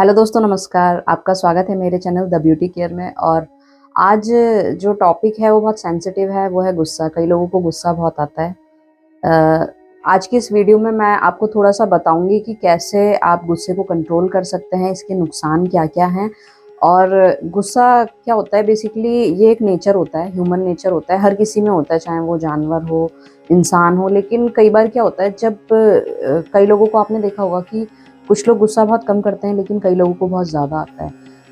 Hello दोस्तों, नमस्कार। आपका स्वागत है मेरे चैनल द ब्यूटी केयर में। और आज जो टॉपिक है वो बहुत सेंसिटिव है, वो है गुस्सा। कई लोगों को गुस्सा बहुत आता है। आज की इस वीडियो में मैं आपको थोड़ा सा बताऊंगी कि कैसे आप गुस्से को कंट्रोल कर सकते हैं, इसके नुकसान क्या क्या हैं। और गुस्सा क्या होता है, बेसिकली ये एक नेचर होता है, ह्यूमन नेचर होता है, हर किसी में होता है, चाहे वो जानवर हो, इंसान हो। लेकिन कई बार क्या होता है, जब कई लोगों को आपने देखा होगा कि कुछ लोग गुस्सा बहुत कम करते हैं, लेकिन कई लोगों को बहुत ज़्यादा आता है।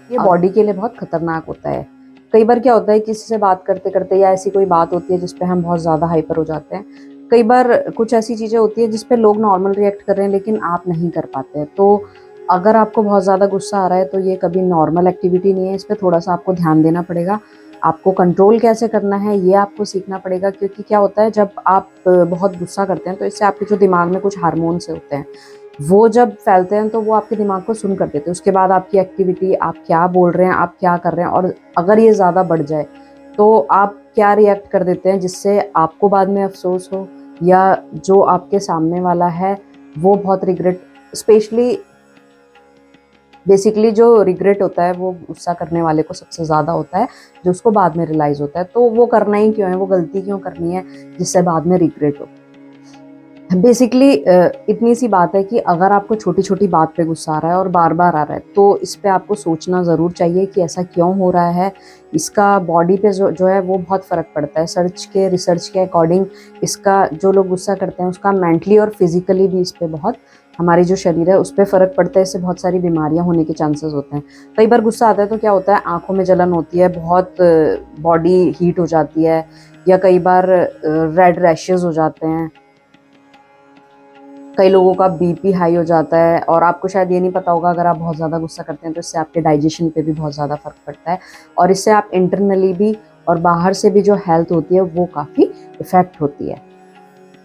ये बॉडी के लिए बहुत खतरनाक होता है। कई बार क्या होता है, किसी से बात करते करते या ऐसी कोई बात होती है जिस पे हम बहुत ज़्यादा हाइपर हो जाते हैं। कई बार कुछ ऐसी चीज़ें होती है जिस पे लोग नॉर्मल रिएक्ट कर रहे हैं, लेकिन आप नहीं कर पाते। तो अगर आपको बहुत ज़्यादा गुस्सा आ रहा है तो ये कभी नॉर्मल एक्टिविटी नहीं है, इस पर थोड़ा सा आपको ध्यान देना पड़ेगा। आपको कंट्रोल कैसे करना है ये आपको सीखना पड़ेगा, क्योंकि क्या होता है, जब आप बहुत गुस्सा करते हैं तो इससे आपके जो दिमाग में कुछ हार्मोन्स होते हैं वो जब फैलते हैं तो वो आपके दिमाग को सुन कर देते हैं। उसके बाद आपकी एक्टिविटी, आप क्या बोल रहे हैं, आप क्या कर रहे हैं, और अगर ये ज़्यादा बढ़ जाए तो आप क्या रिएक्ट कर देते हैं जिससे आपको बाद में अफसोस हो, या जो आपके सामने वाला है वो बहुत रिग्रेट, स्पेशली बेसिकली जो रिग्रेट होता है वो गुस्सा करने वाले को सबसे ज़्यादा होता है, जो उसको बाद में रियलाइज़ होता है। तो वो करना ही क्यों है, वो गलती क्यों करनी है जिससे बाद में रिग्रेट हो। बेसिकली इतनी सी बात है कि अगर आपको छोटी छोटी बात पे गुस्सा आ रहा है और बार बार आ रहा है, तो इस पे आपको सोचना ज़रूर चाहिए कि ऐसा क्यों हो रहा है। इसका बॉडी पे जो है वो बहुत फ़र्क पड़ता है। रिसर्च के अकॉर्डिंग इसका, जो लोग गुस्सा करते हैं उसका मेंटली और फिजिकली भी इस पे बहुत, हमारी जो शरीर है उस पर फ़र्क पड़ता है। इससे बहुत सारी बीमारियां होने के चांसेस होते हैं। कई बार गुस्सा आता है तो क्या होता है, आंखों में जलन होती है, बहुत बॉडी हीट हो जाती है, या कई बार रेड रैशेज़ हो जाते हैं। कई लोगों का बीपी हाई हो जाता है। और आपको शायद ये नहीं पता होगा, अगर आप बहुत ज़्यादा गुस्सा करते हैं तो इससे आपके डाइजेशन पे भी बहुत ज़्यादा फ़र्क पड़ता है, और इससे आप इंटरनली भी और बाहर से भी जो हेल्थ होती है वो काफ़ी इफ़ेक्ट होती है।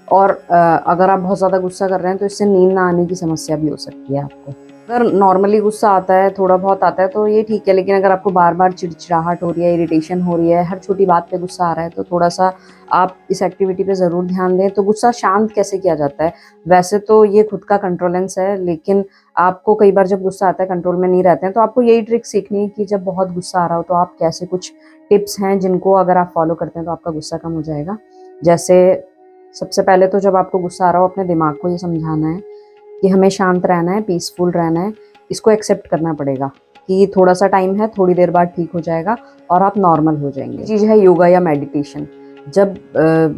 और अगर आप बहुत ज़्यादा गुस्सा कर रहे हैं तो इससे नींद ना आने की समस्या भी हो सकती है आपको। अगर नॉर्मली गुस्सा आता है, थोड़ा बहुत आता है तो ये ठीक है, लेकिन अगर आपको बार बार चिड़चिड़ाहट हो रही है, इरिटेशन हो रही है, हर छोटी बात पे गुस्सा आ रहा है, तो थोड़ा सा आप इस एक्टिविटी पे ज़रूर ध्यान दें। तो गुस्सा शांत कैसे किया जाता है? वैसे तो ये खुद का कंट्रोलेंस है, लेकिन आपको कई बार जब गुस्सा आता है, कंट्रोल में नहीं रहते हैं, तो आपको यही ट्रिक सीखनी है कि जब बहुत गुस्सा आ रहा हो तो आप कैसे, कुछ टिप्स हैं जिनको अगर आप फॉलो करते हैं तो आपका गुस्सा कम हो जाएगा। जैसे सबसे पहले तो जब आपको गुस्सा आ रहा हो, अपने दिमाग को ये समझाना है कि हमें शांत रहना है, पीसफुल रहना है। इसको एक्सेप्ट करना पड़ेगा कि थोड़ा सा टाइम है, थोड़ी देर बाद ठीक हो जाएगा और आप नॉर्मल हो जाएंगे। चीज़ है योगा या मेडिटेशन। जब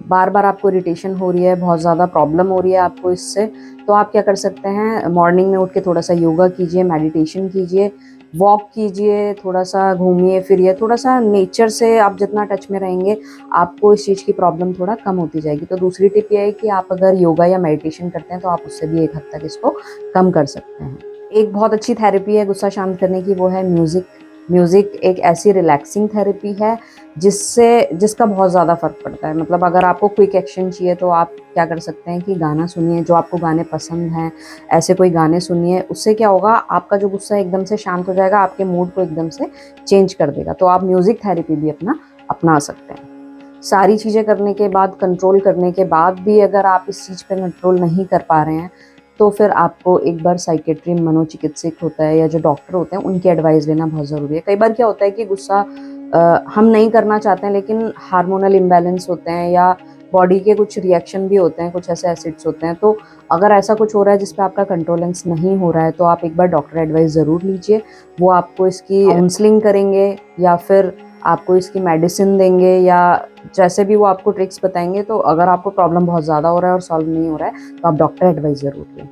बार बार आपको इरिटेशन हो रही है, बहुत ज़्यादा प्रॉब्लम हो रही है आपको इससे, तो आप क्या कर सकते हैं, मॉर्निंग में उठ के थोड़ा सा योगा कीजिए, मेडिटेशन कीजिए, वॉक कीजिए, थोड़ा सा घूमिए फिरिए, थोड़ा सा नेचर से आप जितना टच में रहेंगे आपको इस चीज़ की प्रॉब्लम थोड़ा कम होती जाएगी। तो दूसरी टिप ये है कि आप अगर योगा या मेडिटेशन करते हैं तो आप उससे भी एक हद तक इसको कम कर सकते हैं। एक बहुत अच्छी थेरेपी है गुस्सा शांत करने की, वो है म्यूज़िक। म्यूज़िक एक ऐसी रिलैक्सिंग थेरेपी है जिसका बहुत ज़्यादा फ़र्क पड़ता है। मतलब अगर आपको क्विक एक्शन चाहिए तो आप क्या कर सकते हैं कि गाना सुनिए, जो आपको गाने पसंद हैं, ऐसे कोई गाने सुनिए। उससे क्या होगा, आपका जो गुस्सा एकदम से शांत हो जाएगा, आपके मूड को एकदम से चेंज कर देगा। तो आप म्यूज़िक थेरेपी भी अपना सकते हैं। सारी चीज़ें करने के बाद, कंट्रोल करने के बाद भी अगर आप इस चीज़ पे कंट्रोल नहीं कर पा रहे हैं, तो फिर आपको एक बार साइकेट्री, मनोचिकित्सक होता है या जो डॉक्टर होते हैं उनकी एडवाइस लेना बहुत ज़रूरी है। कई बार क्या होता है कि गुस्सा हम नहीं करना चाहते हैं, लेकिन हार्मोनल इम्बैलेंस होते हैं या बॉडी के कुछ रिएक्शन भी होते हैं, कुछ ऐसे एसिड्स होते हैं। तो अगर ऐसा कुछ हो रहा है जिस पे आपका कंट्रोलेंस नहीं हो रहा है, तो आप एक बार डॉक्टर एडवाइस ज़रूर लीजिए। वो आपको इसकी काउंसलिंग करेंगे या फिर आपको इसकी मेडिसिन देंगे, या जैसे भी वो आपको ट्रिक्स बताएंगे। तो अगर आपको प्रॉब्लम बहुत ज़्यादा हो रहा है और सॉल्व नहीं हो रहा है तो आप डॉक्टर एडवाइस ज़रूर लें।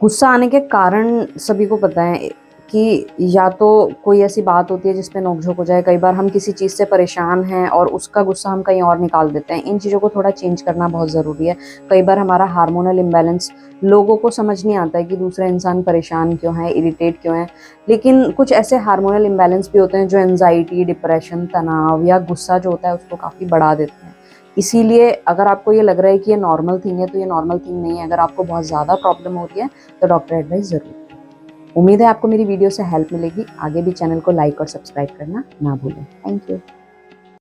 गुस्सा आने के कारण सभी को पता है कि या तो कोई ऐसी बात होती है जिस पे नोक-झोंक हो जाए। कई बार हम किसी चीज़ से परेशान हैं और उसका गुस्सा हम कहीं और निकाल देते हैं। इन चीज़ों को थोड़ा चेंज करना बहुत ज़रूरी है। कई बार हमारा हार्मोनल इम्बैलेंस, लोगों को समझ नहीं आता है कि दूसरा इंसान परेशान क्यों है, इरिटेट क्यों है। लेकिन कुछ ऐसे हार्मोनल इम्बैलेंस भी होते हैं जो एंग्जायटी, डिप्रेशन, तनाव या गुस्सा जो होता है उसको काफ़ी बढ़ा देते हैं। इसीलिए अगर आपको ये लग रहा है कि ये नॉर्मल थिंग है, तो ये नॉर्मल थिंग नहीं है। अगर आपको बहुत ज़्यादा प्रॉब्लम हो रही है तो डॉक्टर एडवाइस ज़रूर लें। उम्मीद है आपको मेरी वीडियो से हेल्प मिलेगी। आगे भी चैनल को लाइक और सब्सक्राइब करना ना भूलें। Thank you.